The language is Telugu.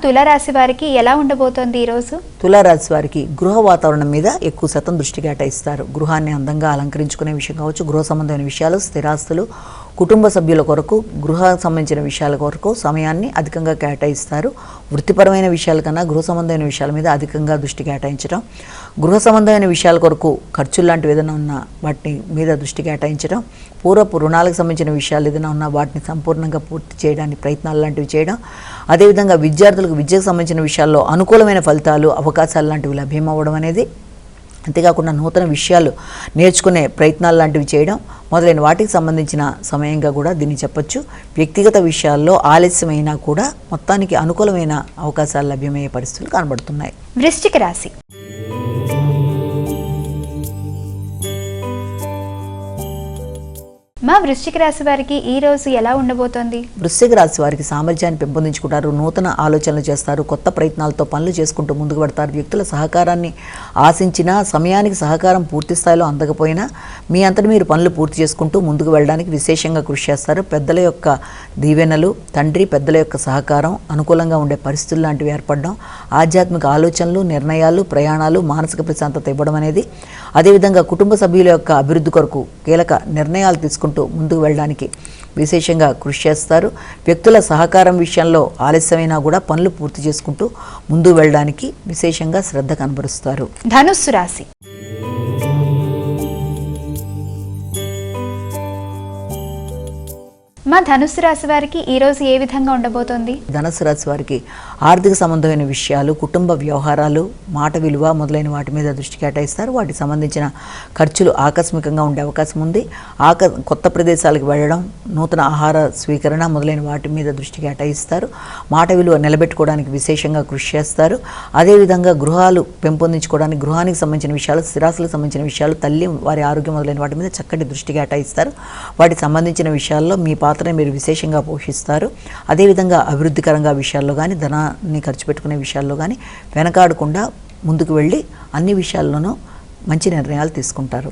తులారాశి వారికి ఎలా ఉండబోతోంది ఈరోజు? తులారాశి వారికి గృహ వాతావరణం మీద ఎక్కువ శాతం దృష్టి కేటాయిస్తారు. గృహాన్ని అందంగా అలంకరించుకునే విషయం కావచ్చు, గృహ సంబంధమైన విషయాలు, స్థిరాస్తులు, కుటుంబ సభ్యుల కొరకు, గృహ సంబంధించిన విషయాల కొరకు సమయాన్ని అధికంగా కేటాయిస్తారు. వృత్తిపరమైన విషయాల కన్నా గృహ సంబంధమైన విషయాల మీద అధికంగా దృష్టి కేటాయించడం, గృహ సంబంధమైన విషయాల కొరకు ఖర్చులు లాంటివి ఏదైనా ఉన్నా వాటి మీద దృష్టి కేటాయించడం, పూర్వపు రుణాలకు సంబంధించిన విషయాలు ఏదైనా ఉన్నా వాటిని సంపూర్ణంగా పూర్తి చేయడానికి ప్రయత్నాలు లాంటివి చేయడం, అదేవిధంగా విద్యార్థులకు విద్యకు సంబంధించిన విషయాల్లో అనుకూలమైన ఫలితాలు, అవకాశాలు లాంటివి లభ్యమవ్వడం అనేది, అంతేకాకుండా నూతన విషయాలు నేర్చుకునే ప్రయత్నాలు లాంటివి చేయడం మొదలైన వాటికి సంబంధించిన సమయంగా కూడా దీన్ని చెప్పొచ్చు. వ్యక్తిగత విషయాల్లో ఆలస్యమైనా కూడా మొత్తానికి అనుకూలమైన అవకాశాలు లభ్యమయ్యే పరిస్థితులు కనబడుతున్నాయి. వృశ్చిక రాశి. వృశ్చిక రాశి వారికి ఈ రోజు ఎలా ఉండబోతోంది? వృశ్చిక రాశి వారికి సామర్థ్యాన్ని పెంపొందించుకుంటారు, నూతన ఆలోచనలు చేస్తారు, కొత్త ప్రయత్నాలతో పనులు చేసుకుంటూ ముందుకు పడతారు. వ్యక్తుల సహకారాన్ని ఆశించినా సమయానికి సహకారం పూర్తి స్థాయిలో అందకపోయినా మీ అంతటి మీరు పనులు పూర్తి చేసుకుంటూ ముందుకు వెళ్ళడానికి విశేషంగా కృషి చేస్తారు. పెద్దల యొక్క దీవెనలు, తండ్రి పెద్దల యొక్క సహకారం, అనుకూలంగా ఉండే పరిస్థితులు లాంటివి ఏర్పడడం, ఆధ్యాత్మిక ఆలోచనలు, నిర్ణయాలు, ప్రయాణాలు, మానసిక ప్రశాంతత ఇవ్వడం అనేది, అదేవిధంగా కుటుంబ సభ్యుల యొక్క అభివృద్ధి కొరకు కీలక నిర్ణయాలు తీసుకుంటూ ముందుకు వెళ్ళడానికి విశేషంగా కృషి చేస్తారు. వ్యక్తుల సహకారం విషయంలో ఆలస్యమైనా కూడా పనులు పూర్తి చేసుకుంటూ ముందుకు వెళ్ళడానికి విశేషంగా శ్రద్ధ కనబరుస్తారు. ధనుస్సు రాశి. ధనుస్సు రాశి వారికి ఈ రోజు ఏ విధంగా ఉండబోతోంది? ధనుస్సు రాశి వారికి ఆర్థిక సంబంధమైన విషయాలు, కుటుంబ వ్యవహారాలు, మాట విలువ మొదలైన వాటి మీద దృష్టి కేటాయిస్తారు. వాటికి సంబంధించిన ఖర్చులు ఆకస్మికంగా ఉండే అవకాశం ఉంది. కొత్త ప్రదేశాలకు వెళ్ళడం, నూతన ఆహార స్వీకరణ మొదలైన వాటి మీద దృష్టి కేటాయిస్తారు. మాట విలువ నిలబెట్టుకోవడానికి విశేషంగా కృషి చేస్తారు. అదేవిధంగా గృహాలు పెంపొందించుకోవడానికి, గృహానికి సంబంధించిన విషయాలు, స్థిరాస్తులకు సంబంధించిన విషయాలు, తల్లి వారి ఆరోగ్యం మొదలైన వాటి మీద చక్కటి దృష్టి కేటాయిస్తారు. వాటికి సంబంధించిన విషయాల్లో మీ పాత్రని మీరు విశేషంగా పోషిస్తారు. అదేవిధంగా అభివృద్ధికరంగా విషయాల్లో కానీ, ధనాన్ని ఖర్చు పెట్టుకునే విషయాల్లో కానీ వెనకాడకుండా ముందుకు వెళ్ళి అన్ని విషయాల్లోనూ మంచి నిర్ణయాలు తీసుకుంటారు.